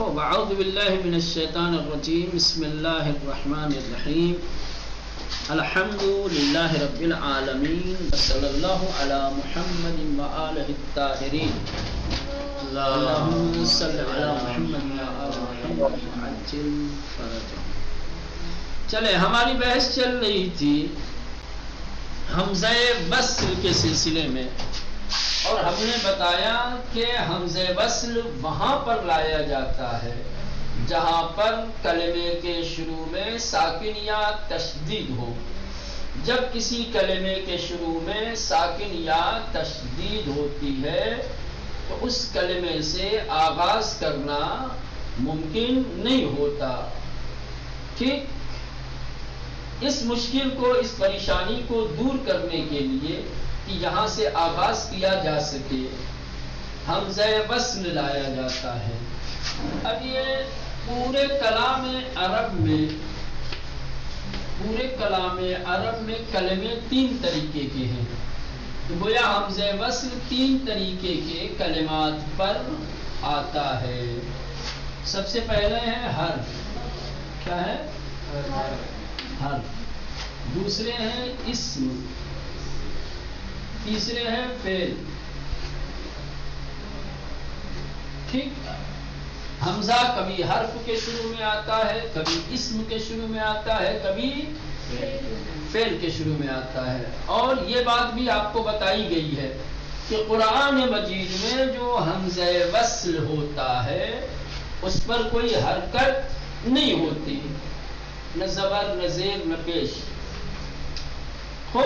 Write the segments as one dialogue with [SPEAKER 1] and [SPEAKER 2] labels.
[SPEAKER 1] اعوذ باللہ من الشیطان الرجیم بسم اللہ الرحمن الرحیم الحمد للہ رب العالمین صلی اللہ علی محمد وآلہ الطاہرین اللہم صلی علی محمد وآلہ محمد وعجل فرجہ. چلے ہماری بحث چل رہی تھی حمزہ وصل کے سلسلے میں، اور ہم نے بتایا کہ حمزہ وصل وہاں پر لایا جاتا ہے جہاں پر کلمے کے شروع میں ساکن یا تشدید ہو. جب کسی کلمے کے شروع میں ساکن یا تشدید ہوتی ہے تو اس کلمے سے آغاز کرنا ممکن نہیں ہوتا. ٹھیک، اس مشکل کو، اس پریشانی کو دور کرنے کے لیے کہ یہاں سے آغاز کیا جا سکے حمزہ وصل لایا جاتا ہے. اب یہ پورے کلام عرب میں کلمے تین طریقے کے ہیں. تو گویا حمزہ وصل تین طریقے کے کلمات پر آتا ہے. سب سے پہلے ہے حرف. کیا ہے؟ حرف. دوسرے ہیں اسم. تیسرے ہیں فعل. ٹھیک، حمزہ کبھی حرف کے شروع میں آتا ہے، کبھی اسم کے شروع میں آتا ہے، کبھی فعل کے شروع میں آتا ہے. اور یہ بات بھی آپ کو بتائی گئی ہے کہ قرآن مجید میں جو حمزہ وصل ہوتا ہے اس پر کوئی حرکت نہیں ہوتی، نہ زبر نہ زیر نہ پیش. ہو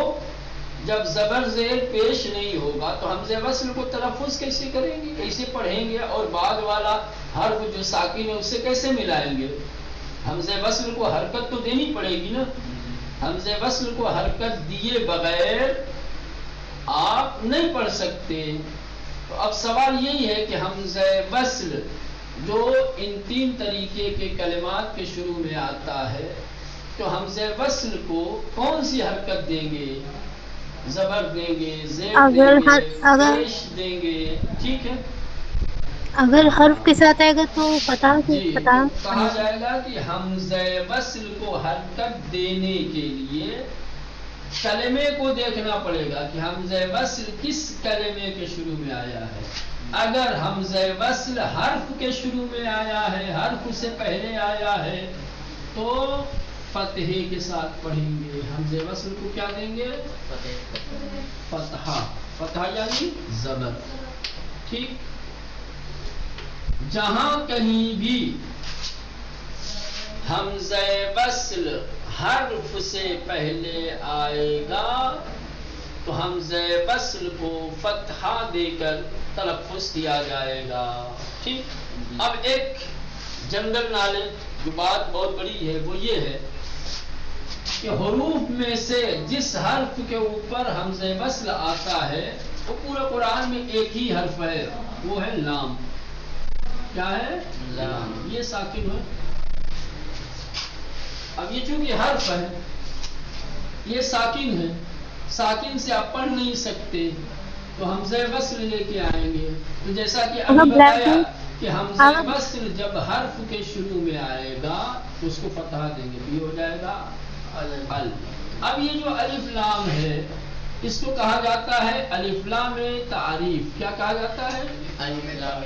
[SPEAKER 1] جب زبر زیر پیش نہیں ہوگا تو حمزہ وصل کو تلفظ کیسے کریں گے، کیسے پڑھیں گے، اور بعد والا حرف جو ساکن ہے اس سے کیسے ملائیں گے؟ حمزہ وصل کو حرکت تو دینی پڑے گی نا. حمزہ وصل کو حرکت دیے بغیر آپ نہیں پڑھ سکتے. تو اب سوال یہی ہے کہ حمزہ وصل جو ان تین طریقے کے کلمات کے شروع میں آتا ہے تو حمزہ وصل کو کون سی حرکت دیں گے؟ زبر دیں گے، زیر دیں گے، پیش دیں گے. ٹھیک ہے،
[SPEAKER 2] اگر حرف کے ساتھ آئے گا تو فتح
[SPEAKER 1] جی تو کہا جائے گا کہ حمزہ وصل کو حرکت دینے کے لیے کلمے کو دیکھنا پڑے گا کہ حمزہ وصل کس کلمے کے شروع میں آیا ہے. اگر حمزہ وصل حرف کے شروع میں آیا ہے، حرف سے پہلے آیا ہے، تو فتحے کے ساتھ پڑھیں گے. حمزہ وصل کو کیا دیں گے؟ فتحہ. فتحہ یعنی زبر. ٹھیک، جہاں کہیں بھی حمزہ وصل حرف سے پہلے آئے گا تو حمزہ وصل کو فتحہ دے کر تلفظ کیا جائے گا. ٹھیک، اب ایک جنرل نالج جو بات بہت بڑی ہے وہ یہ ہے کہ حروف میں سے جس حرف کے اوپر حمزہ وصل آتا ہے وہ پورے قرآن میں ایک ہی حرف ہے، وہ ہے لام. کیا ہے؟ لام. یہ ساکن ہے. اب یہ چونکہ حرف ہے، یہ ساکن ہے، ساکن سے آپ پڑھ نہیں سکتے تو حمزہ وصل لے کے آئیں گے. تو جیسا کہ ابھی بتایا کہ حمزہ وصل جب حرف کے شروع میں آئے گا تو اس کو فتحہ دیں گے، یہ ہو جائے گا ال. اب یہ جو الف لام ہے اس کو کہا جاتا ہے الف لام تعریف. کیا کہا جاتا ہے؟ الف لام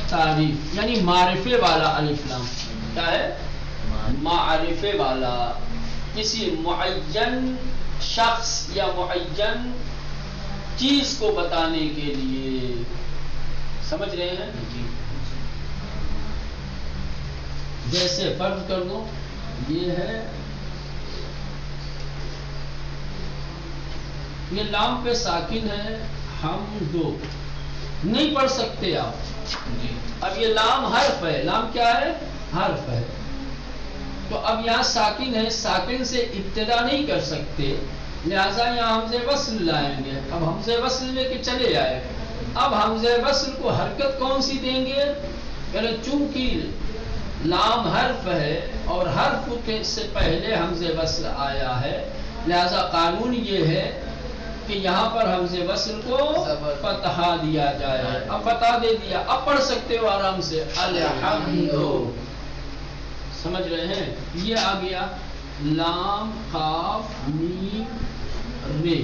[SPEAKER 1] تعریف، یعنی معرفے والا الف لام. کیا ہے؟ معرفے والا، کسی معین شخص یا معین چیز کو بتانے کے لیے. سمجھ رہے ہیں؟ جیسے فرض کر دو یہ ہے، یہ لام پہ ساکن ہے، ہم دو نہیں پڑھ سکتے آپ. اب یہ لام حرف ہے. لام کیا ہے؟ حرف ہے. تو اب یہاں ساکن ہے، ساکن سے ابتدا نہیں کر سکتے، لہذا یہاں حمزہ وصل لائیں گے. اب حمزہ وصل لے کے چلے آئے. اب حمزہ وصل کو حرکت کون سی دیں گے؟ یعنی چونکہ لام حرف ہے اور حرف سے پہلے حمزہ وصل آیا ہے، لہذا قانون یہ ہے کہ یہاں پر حمزہ وصل کو فتح دیا جائے. اب فتح دے دیا, اب پڑھ سکتے ہو آرام سے الحمد. سمجھ رہے ہیں؟ یہ آ گیا لام قاف میم رے.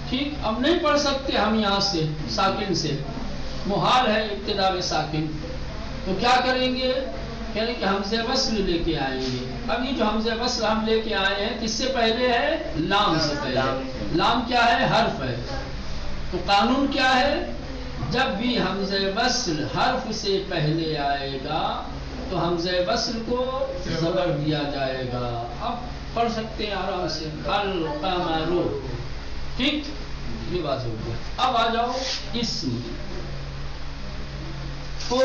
[SPEAKER 1] ٹھیک, اب نہیں پڑھ سکتے ہم یہاں سے ساکن سے, محال ہے ابتدا میں ساکن. تو کیا کریں گے؟ کہیں کہ حمزہ وصل لے کے آئیں گے. اب یہ جو حمزہ وصل ہم لے کے آئے ہیں کس سے پہلے ہے؟ لام سے پہلے. لام کیا ہے؟ حرف ہے. تو قانون کیا ہے؟ جب بھی حمزہ وصل حرف سے پہلے آئے گا تو حمزہ وصل کو زبر دیا جائے گا. اب پڑھ سکتے ہیں آرام سے القمر. ٹھیک, یہ بات ہو گیا. اب آ جاؤ اسم. تو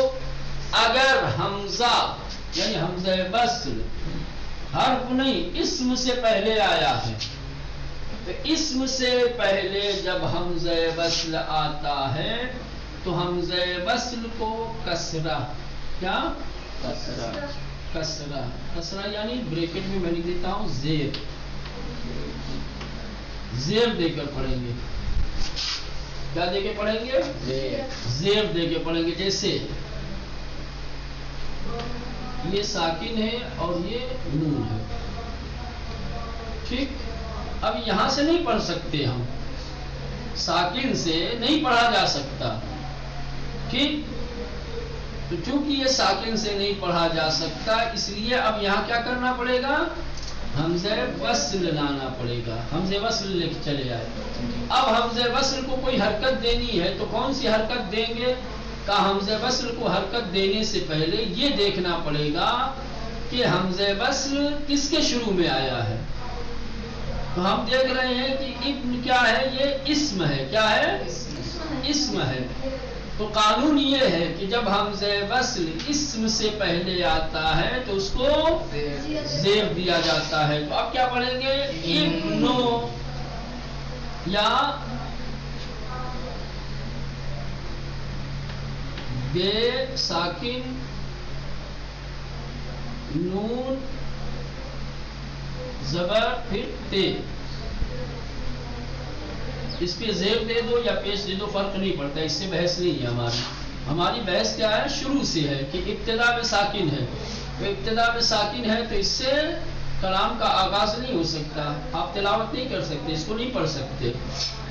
[SPEAKER 1] اگر حمزہ یعنی حمزہ وصل حرف نہیں اسم سے پہلے آیا ہے, تو اسم سے پہلے جب حمزہ وصل آتا ہے تو حمزہ وصل کو کسرہ, کیا کسرہ, کسرہ, کسرہ یعنی بریکٹ میں میں لکھ دیتا ہوں زیر, زیر دے کر پڑھیں گے. کیا دے کے پڑھیں گے؟ زیر دے کے پڑھیں گے. جیسے یہ ساکن ہے اور یہ نون ہے. ٹھیک, اب یہاں سے نہیں پڑھ سکتے ہم, ساکن سے نہیں پڑھا جا سکتا. ٹھیک, تو چونکہ یہ ساکن سے نہیں پڑھا جا سکتا اس لیے اب یہاں کیا کرنا پڑے گا؟ حمزہ وصل لانا پڑے گا. حمزہ وصل لے کے چلے آئے. اب حمزہ وصل کو کوئی حرکت دینی ہے تو کون سی حرکت دیں گے؟ کہ حمزہ وصل کو حرکت دینے سے پہلے یہ دیکھنا پڑے گا کہ حمزہ وصل کس کے شروع میں آیا ہے. تو ہم دیکھ رہے ہیں کہ ابن کیا ہے؟ یہ اسم ہے. کیا ہے؟ اسم ہے. تو قانون یہ ہے کہ جب حمزہ وصل اسم سے پہلے آتا ہے تو اس کو زیر دیا جاتا ہے. تو اب کیا پڑھیں گے؟ ابنو یا بے ساکن نون زبر پھر تے, اس پہ زیر دے دو یا پیش دے دو فرق نہیں پڑتا, اس سے بحث نہیں ہے ہماری. ہماری بحث کیا ہے؟ شروع سے ہے کہ ابتدا میں ساکن ہے. تو ابتدا میں ساکن ہے تو اس سے کلام کا آغاز نہیں ہو سکتا. آپ تلاوت نہیں کر سکتے, اس کو نہیں پڑھ سکتے.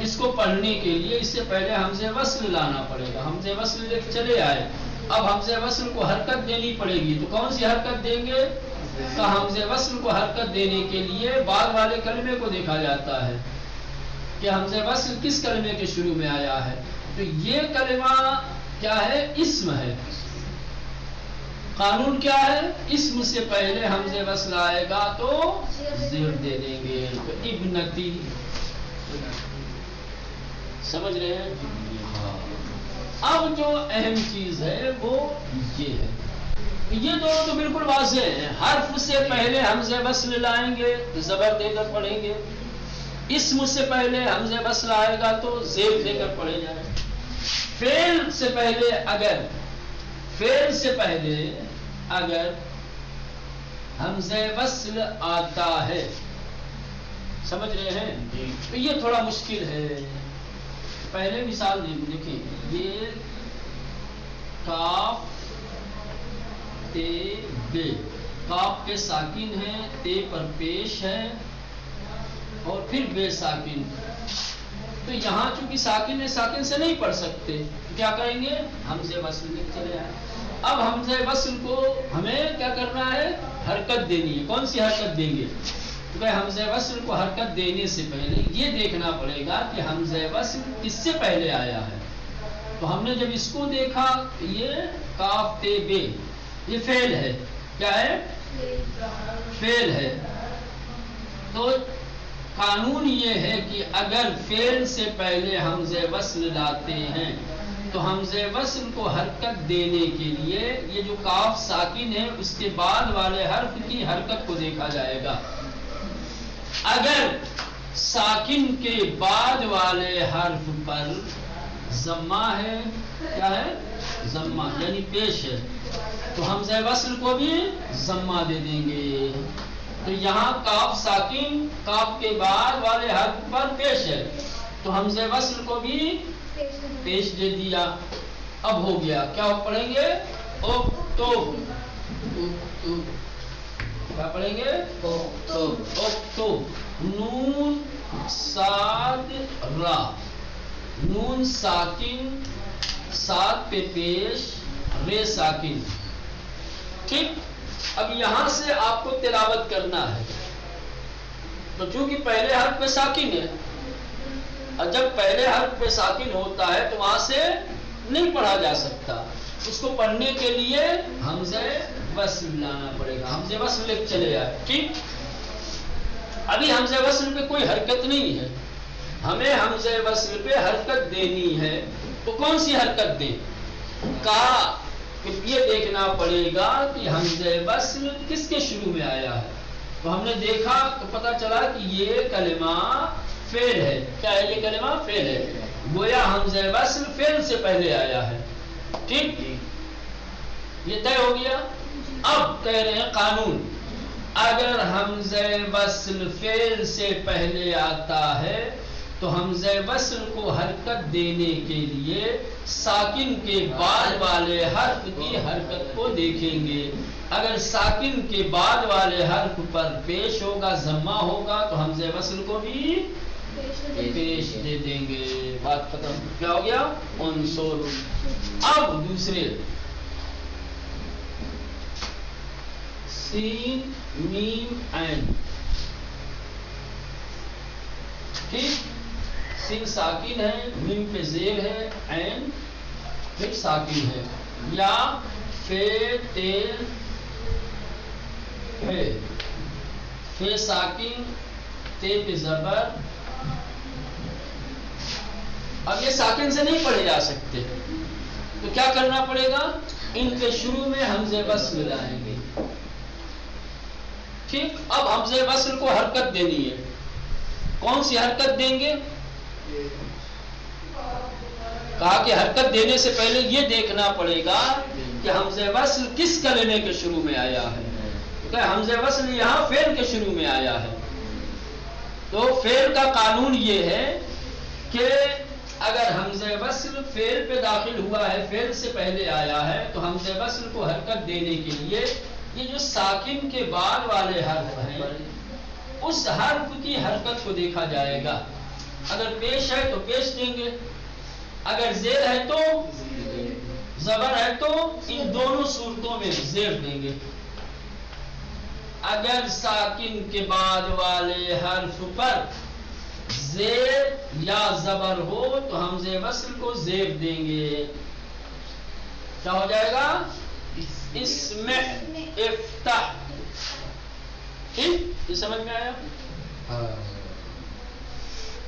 [SPEAKER 1] اس کو پڑھنے کے لیے اس سے پہلے حمزہ وصل لانا پڑے گا. حمزہ وصل لے کے چلے آئے. اب حمزہ وصل کو حرکت دینی پڑے گی. تو کون سی حرکت دیں گے؟ تو حمزہ وصل کو حرکت دینے کے لیے بعد والے کلمے کو دیکھا جاتا ہے کہ حمزہ وصل کس کلمے کے شروع میں آیا ہے. تو یہ کلمہ کیا ہے؟ اسم ہے. قانون کیا ہے؟ اسم سے پہلے حمزہ وصل آئے گا تو زیر دے دیں گے. تو ابنتی, سمجھ رہے ہیں؟ اب جو اہم چیز ہے وہ یہ ہے. یہ دونوں تو بالکل واضح ہیں. حرف سے پہلے حمزہ وصل لائیں گے تو زبر دے کر پڑھیں گے. اسم سے پہلے حمزہ وصل آئے گا تو زیر دے کر پڑھے جائیں. فعل سے پہلے اگر حمزہ وصل آتا ہے, سمجھ رہے ہیں؟ تو یہ تھوڑا مشکل ہے. پہلے مثال دیکھیں, یہ کاف تے بے, کاف کے ساکن ہے, تے پر پیش ہے اور پھر بے ساکن. تو یہاں چونکہ ساکن ہے, ساکن سے نہیں پڑھ سکتے, تو کیا کریں گے؟ حمزہ وصل لے چلے آئے. اب حمزہ وصل کو ہمیں کیا کرنا ہے؟ حرکت دینی ہے. کون سی حرکت دیں گے؟ تو حمزہ وصل کو حرکت دینے سے پہلے یہ دیکھنا پڑے گا کہ حمزہ وصل کس سے پہلے آیا ہے. تو ہم نے جب اس کو دیکھا یہ کاف تے بے یہ فعل ہے. کیا ہے؟ فعل ہے. تو قانون یہ ہے کہ اگر فعل سے پہلے حمزہ وصل لاتے ہیں تو حمزہ وصل کو حرکت دینے کے لیے یہ جو کاف ساکن ہے اس کے بعد والے حرف کی حرکت کو دیکھا جائے گا. اگر ساکن کے بعد والے حرف پر ضمہ ہے, کیا ہے؟ ضمہ یعنی پیش ہے, تو حمزہ وصل کو بھی ضمہ دے دیں گے. تو یہاں کاف ساکن کاف کے بعد والے حرف پر پیش ہے، تو حمزہ وصل کو بھی پیش دے دیا. اب ہو گیا. کیا پڑھیں گے؟ اکتب. کیا پڑھیں گے؟ اکتب. نون صاد را، نون ساکن صاد پہ پیش، رے ساکن. ٹھیک. اب یہاں سے آپ کو تلاوت کرنا ہے. تو چونکہ پہلے حرف پہ ساکن ہے، اور جب پہلے حرف پہ ساکن ہوتا ہے تو وہاں سے نہیں پڑھا جا سکتا. اس کو پڑھنے کے لیے حمزہ وصل لانا پڑے گا. حمزہ وصل لے چلے آئے. ٹھیک. ابھی حمزہ وصل پہ کوئی حرکت نہیں ہے، ہمیں حمزہ وصل پہ حرکت دینی ہے. تو کون سی حرکت دیں؟ کہا کہ یہ دیکھنا پڑے گا کہ حمزہ وصل کس کے شروع میں آیا ہے. تو ہم نے دیکھا تو پتا چلا کہ یہ کلمہ فعل ہے. کیا ہے یہ کلمہ؟ فعل ہے. گویا حمزہ وصل فعل سے پہلے آیا ہے. ٹھیک. یہ طے ہو گیا. اب کہہ رہے ہیں قانون. اگر حمزہ وصل فعل سے پہلے آتا ہے تو حمزہ وصل کو حرکت دینے کے لیے ساکن کے بعد والے حرف کی حرکت کو دیکھیں گے. اگر ساکن کے بعد والے حرف پر پیش ہوگا، ضمہ ہوگا، تو حمزہ وصل کو بھی پیش دے دیں گے. بات ختم. کیا ہو گیا؟ عنصر. اب دوسرے سین میم عین. ٹھیک. سین ساکن ہے، میم پہ زیر ہے، عین پھر ساکن ہے. یا فے تے ہے، فے ساکن تے پہ زبر. اب یہ ساکن سے نہیں پڑھے جا سکتے تو کیا کرنا پڑے گا؟ ان کے شروع میں حمزہ وصل لائیں گے. ٹھیک. اب حمزہ وصل کو حرکت دینی ہے. کون سی حرکت دیں گے؟ کہا کہ حرکت دینے سے پہلے یہ دیکھنا پڑے گا کہ حمزہ وصل کس کلمے کے شروع میں آیا ہے. کہ حمزہ وصل یہاں فعل کے شروع میں آیا ہے. تو فعل کا قانون یہ ہے کہ اگر حمزہ وصل فعل پہ داخل ہوا ہے، فعل سے پہلے آیا ہے، تو حمزہ وصل کو حرکت دینے کے لیے یہ جو ساکن کے بعد والے حرف ہیں اس حرف کی حرکت کو دیکھا جائے گا. اگر پیش ہے تو پیش دیں گے، اگر زیر ہے تو زبر ہے تو ان دونوں صورتوں میں زیر دیں گے. اگر ساکن کے بعد والے حرف پر زیر یا زبر ہو تو حمزہ وصل کو زیر دیں گے. کیا ہو جائے گا؟ اسم افتح. یہ سمجھ میں آیا؟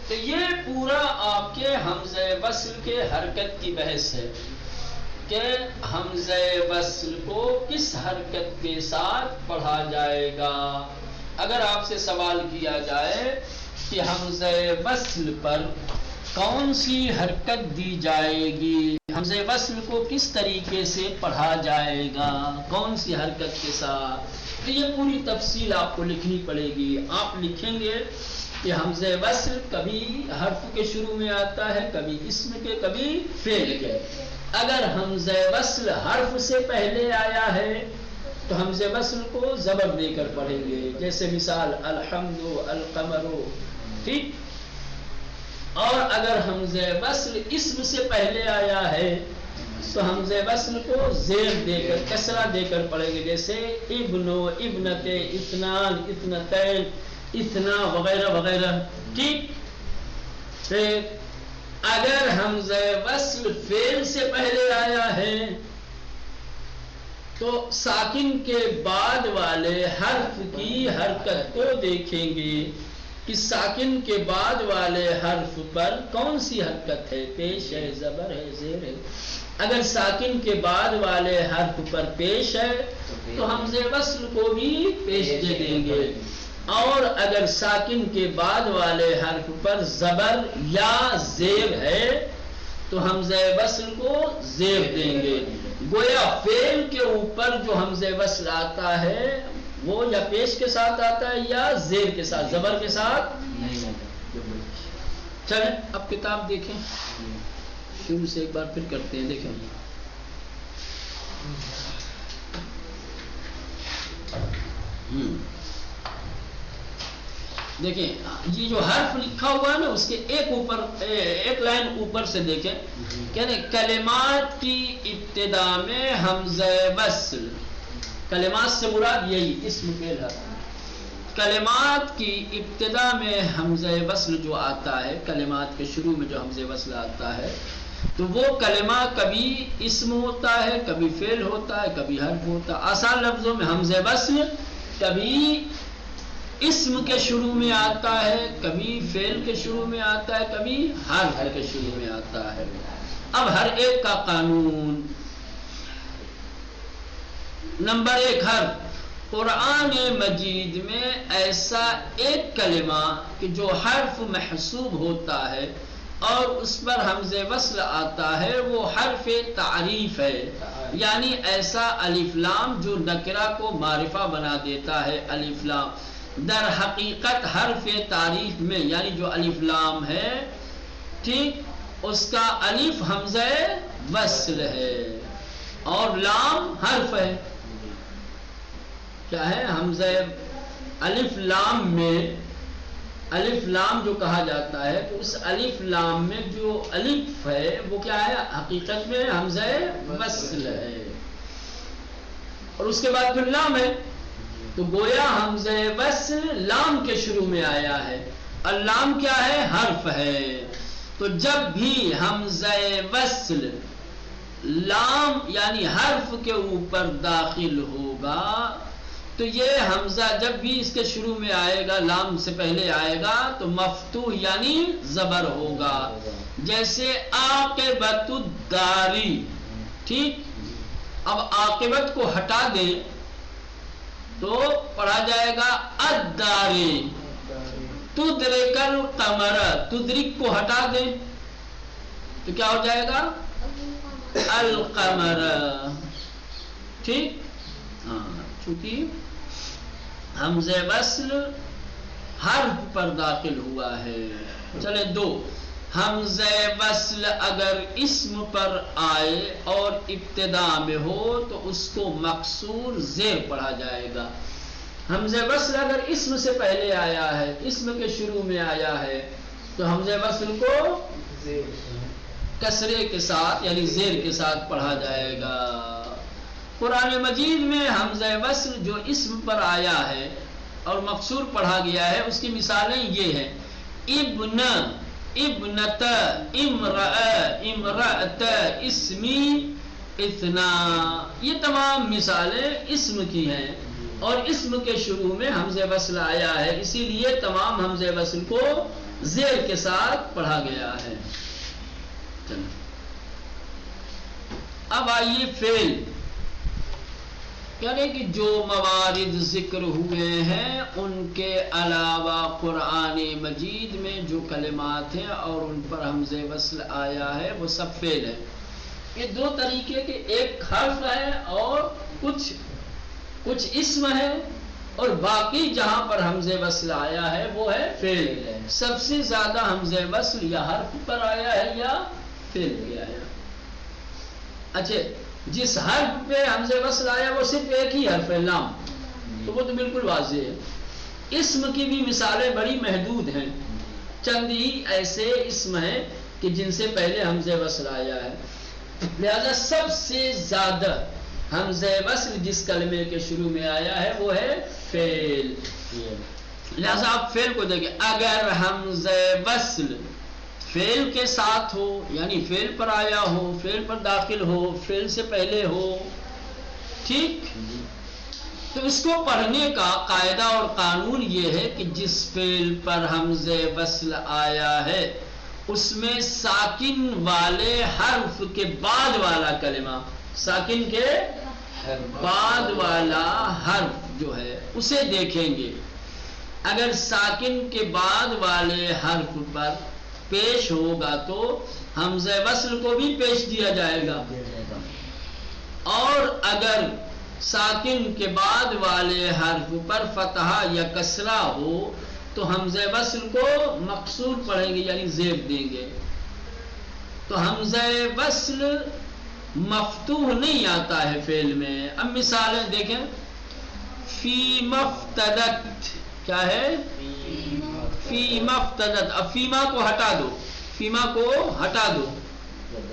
[SPEAKER 1] تو یہ پورا آپ کے حمزہ وصل کے حرکت کی بحث ہے کہ حمزہ وصل کو کس حرکت کے ساتھ پڑھا جائے گا. اگر آپ سے سوال کیا جائے کہ حمزہ وصل پر کون سی حرکت دی جائے گی، حمزہ وصل کو کس طریقے سے پڑھا جائے گا، کون سی حرکت کے ساتھ، تو یہ پوری تفصیل آپ کو لکھنی پڑے گی. آپ لکھیں گے کہ حمزہ وصل کبھی حرف کے شروع میں آتا ہے، کبھی اسم کے، کبھی فعل کے. اگر حمزہ وصل حرف سے پہلے آیا ہے تو حمزہ وصل کو زبر دے کر پڑھیں گے. جیسے مثال الحمد، القمر. ٹھیک. اور اگر حمزہ وصل اسم سے پہلے آیا ہے تو حمزہ وصل کو زیر دے کر، کسرہ دے کر پڑھیں گے. جیسے ابن، ابنت، اثنان، اثنتین، اثنا وغیرہ وغیرہ. ٹھیک. پھر اگر حمزہ وصل فعل سے پہلے آیا ہے تو ساکن کے بعد والے حرف کی حرکت کو دیکھیں گے کہ ساکن کے بعد والے حرف پر کون سی حرکت ہے، پیش ہے، زبر ہے، زیر ہے. اگر ساکن کے بعد والے حرف پر پیش ہے تو حمزہ وصل کو بھی پیش دے دیں گے. اور اگر ساکن کے بعد والے حرف پر زبر یا زیر ہے تو حمزہ وصل کو زیر دیں گے. گویا فعل کے اوپر جو حمزہ وصل آتا ہے وہ یا پیش کے ساتھ آتا ہے یا زیر کے ساتھ، زبر کے ساتھ نہیں آتا۔ چلیں اب کتاب دیکھیں، شروع سے ایک بار پھر کرتے ہیں، دیکھیں دیکھیں یہ جو حرف لکھا ہوا ہے نا، اس کے ایک لائن اوپر سے دیکھیں، یعنی کلمات کی ابتدا میں حمزہ وصل، کلمات سے مراد یہی اسم فعل ہے، کلمات کی ابتدا میں حمزہ وصل جو آتا ہے، کلمات کے شروع میں جو حمزہ وصل آتا ہے، تو وہ کلمہ کبھی اسم ہوتا ہے، کبھی فعل ہوتا ہے، کبھی حرف ہوتا ہے۔ آسان لفظوں میں حمزہ وصل کبھی اسم کے شروع میں آتا ہے، کبھی فعل کے شروع میں آتا ہے، کبھی حرف کے شروع میں آتا ہے۔ اب ہر ایک کا قانون، نمبر 1، حرف۔ قرآن مجید میں ایسا ایک کلمہ کہ جو حرف محسوب ہوتا ہے اور اس پر حمزہ وصل آتا ہے، وہ حرف تعریف ہے، یعنی ایسا الف لام جو نکرہ کو معرفہ بنا دیتا ہے۔ الف لام در حقیقت حرف تعریف میں، یعنی جو الف لام ہے، ٹھیک، اس کا الف حمزہ وصل ہے اور لام حرف ہے۔ کیا ہے؟ حمزہ الف لام میں، الف لام جو کہا جاتا ہے، تو اس الف لام میں جو الف ہے وہ کیا ہے؟ حقیقت میں حمزہ وصل ہے، اور اس کے بعد پھر لام ہے، تو گویا حمزہ وصل لام کے شروع میں آیا ہے، اور لام کیا ہے؟ حرف ہے۔ تو جب بھی حمزہ وصل لام یعنی حرف کے اوپر داخل ہوگا، تو یہ حمزہ جب بھی اس کے شروع میں آئے گا، لام سے پہلے آئے گا، تو مفتوح یعنی زبر ہوگا، جیسے عاقبت الداری، ٹھیک۔ اب عاقبت کو ہٹا دیں تو پڑھا جائے گا الداری، تدرک القمر، تدرک کو ہٹا دیں تو کیا ہو جائے گا؟ القمر، ٹھیک۔ ہاں، چونکہ حمزہ وصل حرف پر داخل ہوا ہے۔ چلے 2، حمزہ وصل اگر اسم پر آئے اور ابتدا میں ہو تو اس کو مکسور زیر پڑھا جائے گا۔ حمزہ وصل اگر اسم سے پہلے آیا ہے، اسم کے شروع میں آیا ہے، تو حمزہ وصل کو کسرے کے ساتھ یعنی زیر کے ساتھ پڑھا جائے گا۔ قرآن مجید میں حمزہ وصل جو اسم پر آیا ہے اور مکسور پڑھا گیا ہے، اس کی مثالیں یہ ہیں: ابن، ابنت، امرأ، امرأت، اسمی، اثنا، یہ تمام مثالیں اسم کی ہیں اور اسم کے شروع میں حمزہ وصل آیا ہے، اسی لیے تمام حمزہ وصل کو زیر کے ساتھ پڑھا گیا ہے۔ اب آئیے فعل، یعنی کہ جو موارد ذکر ہوئے ہیں ان کے علاوہ قرآن مجید میں جو کلمات ہیں اور ان پر حمزہ وصل آیا ہے وہ سب فعل ہے۔ یہ 2 طریقے کے، ایک حرف ہے اور کچھ اسم ہے، اور باقی جہاں پر حمزہ وصل آیا ہے وہ ہے فعل۔ سب سے زیادہ حمزہ وصل یا حرف پر آیا ہے یا فعل پہ آیا۔ اچھا، جس حرف پہ حمزہ وصل آیا وہ صرف ایک ہی حرف ہے، لام، تو وہ تو بالکل واضح ہے۔ اسم کی بھی مثالیں بڑی محدود ہیں، چند ہی ایسے اسم ہیں کہ جن سے پہلے حمزہ وصل آیا ہے، لہذا سب سے زیادہ حمزہ وصل جس کلمے کے شروع میں آیا ہے وہ ہے فعل۔ لہذا آپ فعل کو دیکھیں، اگر حمزہ وصل فعل کے ساتھ ہو، یعنی فعل پر آیا ہو، فعل پر داخل ہو، فعل سے پہلے ہو، ٹھیک، تو اس کو پڑھنے کا قاعدہ اور قانون یہ ہے کہ جس فعل پر حمزہ وصل آیا ہے اس میں ساکن والے حرف کے بعد والا کلمہ، ساکن کے بعد والا حرف جو ہے اسے دیکھیں گے۔ اگر ساکن کے بعد والے حرف پر پیش ہوگا تو حمزہ وصل کو بھی پیش دیا جائے گا، اور اگر ساکن کے بعد والے حرف پر فتحہ یا کسرہ ہو تو حمزہ وصل کو مقصور پڑھیں گے، یعنی زیر دیں گے. تو حمزہ وصل مفتوح نہیں آتا ہے فعل میں. اب مثالیں دیکھیں. فی مفتدت کیا ہے؟ فی مفتدت. اب فیما کو ہٹا دو، فیما کو ہٹا دو،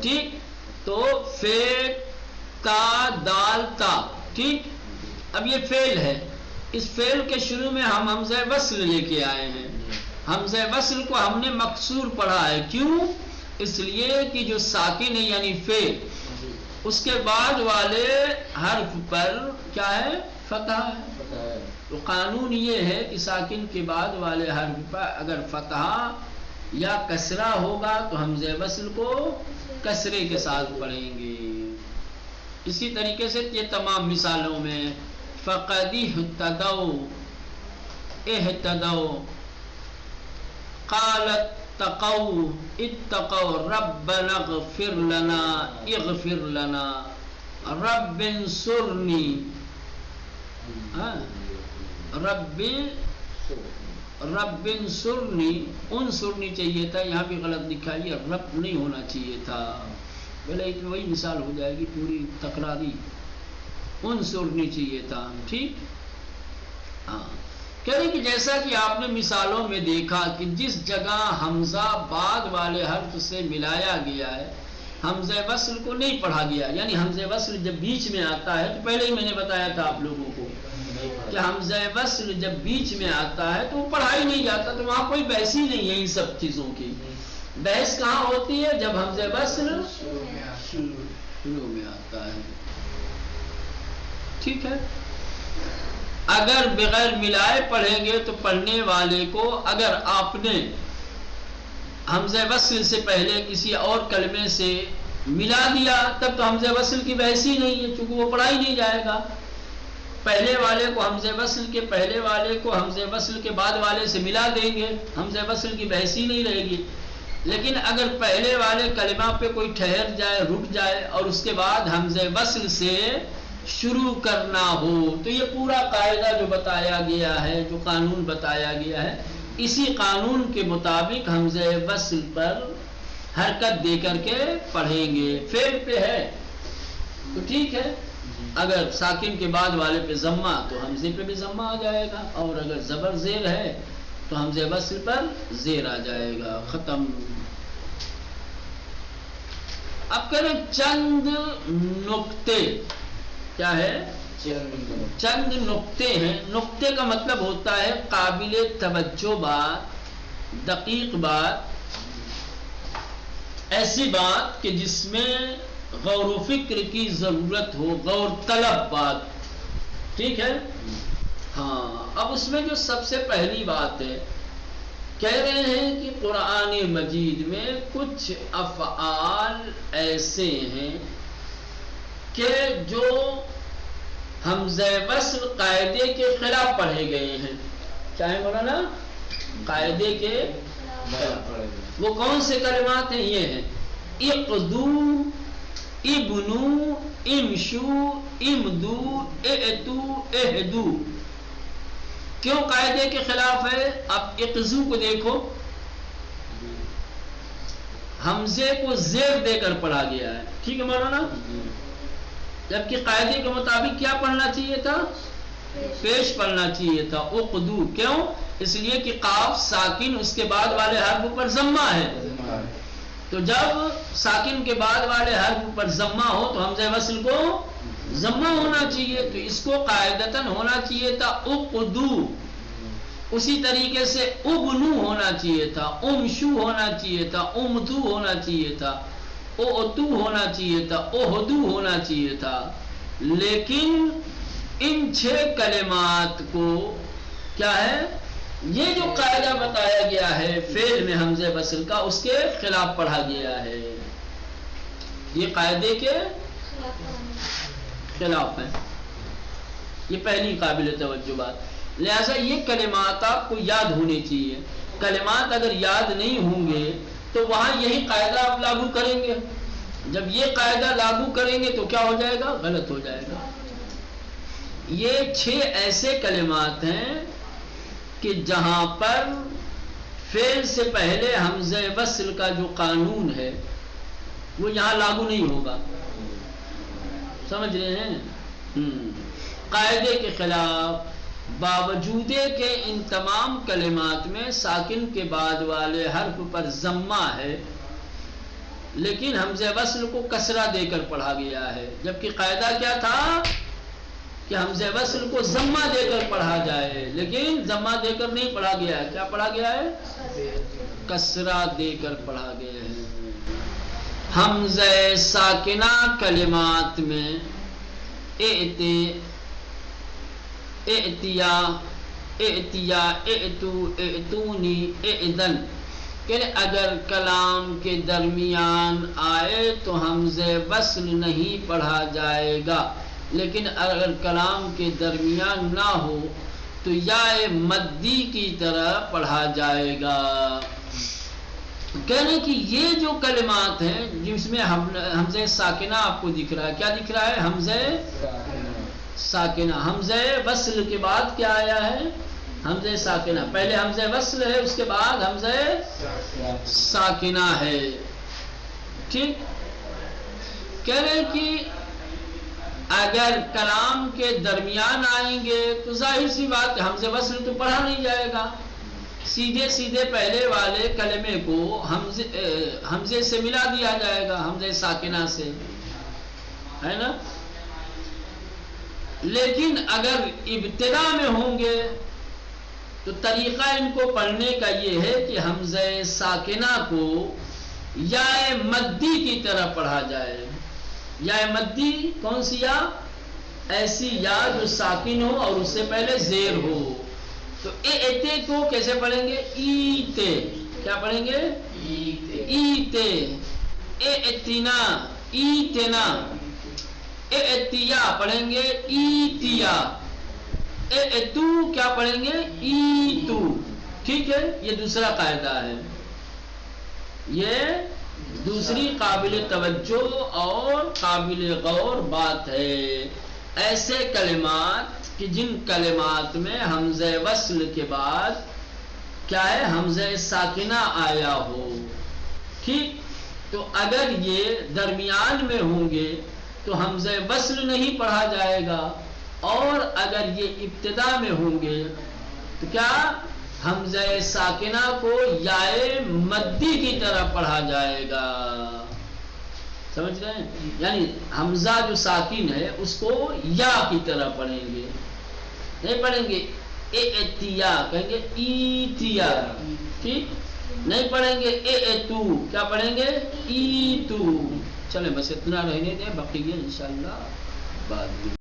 [SPEAKER 1] ٹھیک. تو فے تا دال تا، ٹھیک. اب یہ فعل ہے، اس فعل کے شروع میں ہم حمزہ وصل لے کے آئے ہیں. حمزہ وصل کو ہم نے مکسور پڑھا ہے. کیوں؟ اس لیے کہ جو ساکن ہے یعنی فعل، اس کے بعد والے حرف پر کیا ہے؟ فتح ہے. تو قانون یہ ہے کہ ساکن کے بعد والے حرف پر اگر فتح یا کسرہ ہوگا تو حمزہ وصل کو کسرے کے ساتھ پڑھیں گے. اسی طریقے سے یہ تمام مثالوں میں فقد اہتدوا اہتدوا، قالت تقوا اتقوا، ربنا اغفر لنا اغفر لنا، رب انصرنی، رب انصرنی، انصرنی چاہیے تھا، یہاں بھی غلط لکھا ہے، رب نہیں ہونا چاہیے تھا. بھلے ایک وہی مثال ہو جائے گی پوری تکراری، انصرنی چاہیے تھا، ٹھیک. ہاں، کہہ رہے کہ جیسا کہ آپ نے مثالوں میں دیکھا کہ جس جگہ حمزہ بعد والے حرف سے ملایا گیا ہے حمزہ وصل کو نہیں پڑھا گیا. یعنی حمزہ وصل جب بیچ میں آتا ہے، تو پہلے ہی میں نے بتایا تھا آپ لوگوں کو کہ حمزہ وصل جب بیچ میں آتا ہے تو وہ پڑھا ہی نہیں جاتا. تو وہاں کوئی بحث ہی نہیں ہے ان سب چیزوں کی. بحث کہاں ہوتی ہے؟ جب حمزہ وصل شروع میں آتا ہے، ٹھیک ہے. اگر بغیر ملائے پڑھیں گے تو پڑھنے والے کو اگر آپ نے حمزہ وصل سے پہلے کسی اور کلمے سے ملا دیا تب تو حمزہ وصل کی بحث ہی نہیں ہے، چونکہ وہ پڑھا ہی نہیں جائے گا. پہلے والے کو حمزہ وصل کے پہلے والے کو حمزہ وصل کے بعد والے سے ملا دیں گے، حمزہ وصل کی بحث ہی نہیں رہے گی. لیکن اگر پہلے والے کلمہ پہ کوئی ٹھہر جائے، رک جائے اور اس کے بعد حمزہ وصل سے شروع کرنا ہو تو یہ پورا قاعدہ جو بتایا گیا ہے، جو قانون بتایا گیا ہے، اسی قانون کے مطابق حمزہ وصل پر حرکت دے کر کے پڑھیں گے. فعل پہ ہے تو ٹھیک ہے، اگر ساکن کے بعد والے پہ ضمہ تو حمزے پہ بھی ضمہ آ جائے گا، اور اگر زبر زیر ہے تو حمزہ وصل پر زیر آ جائے گا. ختم. اب کریں چند نقطے. کیا ہے؟ چند نقطے ہیں. نقطے کا مطلب ہوتا ہے قابل توجہ بات، دقیق بات، ایسی بات کہ جس میں غور و فکر کی ضرورت ہو، غور طلب بات، ٹھیک ہے. ہاں، اب اس میں جو سب سے پہلی بات ہے، کہہ رہے ہیں کہ قرآن مجید میں کچھ افعال ایسے ہیں کہ جو حمزہ وصل قاعدے کے خلاف پڑھے گئے ہیں. چاہے مولانا قاعدے کے وہ کون سے کلمات ہیں؟ یہ ہیں اقدو، ابنو، امشو، امدو، اتو، اہدو. کیوں قاعدے کے خلاف ہے؟ اب اقزو کو دیکھو، حمزے کو زیر دے کر پڑھا گیا ہے، ٹھیک ہے مولانا، جبکہ قاعدے کے مطابق کیا پڑھنا چاہیے تھا؟ پیش پڑھنا چاہیے تھا. اقدو. کیوں؟ اس لیے کہ قاف ساکن اس کے بعد والے حرف پر ضمہ ہے، تو جب ساکن کے بعد والے حرف پر ضمہ ہو تو حمزہ وصل کو ضمہ ہونا چاہیے، تو اس کو قاعدتاً ہونا چاہیے تھا اقدو. اسی طریقے سے ابنو ہونا چاہیے تھا، امشو ہونا چاہیے تھا، امدو ہونا چاہیے تھا، اوتو ہونا چاہیے تھا، اوہدو ہونا چاہیے تھا. لیکن ان 6 کلمات کو کیا ہے، یہ جو قاعدہ بتایا گیا ہے فعل میں حمزہ وصل کا، اس کے خلاف پڑھا گیا ہے. یہ قاعدے کے خلاف ہے. یہ پہلی قابل توجہ بات. لہذا یہ کلمات آپ کو یاد ہونے چاہیے. کلمات اگر یاد نہیں ہوں گے تو وہاں یہی قاعدہ آپ لاگو کریں گے. جب یہ قاعدہ لاگو کریں گے تو کیا ہو جائے گا؟ غلط ہو جائے گا. یہ 6 ایسے کلمات ہیں کہ جہاں پر فعل سے پہلے حمزہ وصل کا جو قانون ہے وہ یہاں لاگو نہیں ہوگا. سمجھ رہے ہیں؟ قاعدے کے خلاف باوجود کہ ان تمام کلمات میں ساکن کے بعد والے حرف پر ضمہ ہے لیکن حمزہ وصل کو کسرہ دے کر پڑھا گیا ہے، جبکہ قاعدہ کیا تھا کہ حمزہ وصل کو ضمہ دے کر پڑھا جائے، لیکن ضمہ دے کر نہیں پڑھا گیا ہے. کیا پڑھا گیا ہے؟ کسرہ دے کر پڑھا گیا ہے. حمزہ ساکنہ کلمات میں اعتیا، اعتو، اعتونی، اعدن کہ اگر کلام کے درمیان آئے تو حمزہ وصل نہیں پڑھا جائے گا، لیکن اگر کلام کے درمیان نہ ہو تو یا مدی کی طرح پڑھا جائے گا. کہنے کہ یہ جو کلمات ہیں جس میں حمزہ ساکنہ آپ کو دکھ رہا ہے، کیا دکھ رہا ہے؟ حمزہ ساکنہ. حمزہ وصل کے بعد کیا آیا ہے؟ حمزہ ساکنہ. پہلے حمزہ وصل ہے، اس کے بعد حمزہ ساکنہ ہے. ٹھیک. کہہ رہے کہ اگر کلام کے درمیان آئیں گے تو ظاہر سی بات حمزہ وصل تو پڑھا نہیں جائے گا، سیدھے پہلے والے کلمے کو حمزے سے ملا دیا جائے گا، حمزہ ساکنہ سے، ہے نا. لیکن اگر ابتدا میں ہوں گے تو طریقہ ان کو پڑھنے کا یہ ہے کہ حمزہ ساکنہ کو یا مدی کی طرح پڑھا جائے. یا مدی کون سی یا؟ ایسی یا جو ساکن ہو اور اس سے پہلے زیر ہو. تو ایتے کو کیسے پڑھیں گے؟ ایتے. کیا پڑھیں گے؟ ایتے. ایتنا، ایتنا. ایتیا پڑھیں گے ایتیا. ایتو کیا پڑھیں گے؟ ایتو. ٹھیک ہے. یہ دوسرا قاعدہ ہے. یہ دوسری قابل توجہ اور قابل غور بات ہے. ایسے کلمات کہ جن کلمات میں حمزہ وصل کے بعد کیا ہے؟ حمزہ ساکنہ آیا ہو. ٹھیک. تو اگر یہ درمیان میں ہوں گے تو حمزہ وصل نہیں پڑھا جائے گا، اور اگر یہ ابتدا میں ہوں گے تو کیا؟ حمزہ ساکنہ کو یائے مدی کی طرح پڑھا جائے گا. سمجھ رہے ہیں؟ یعنی حمزہ جو ساکن ہے اس کو یا کی طرح پڑھیں گے، نہیں پڑھیں گے ایتیا، کہیں گے ایتیا. ٹھیک. نہیں پڑھیں گے ایتو. کیا پڑھیں گے؟ ایتو. چلیں بس اتنا رہنے دیں، باقی یہ انشاءاللہ بعد میں.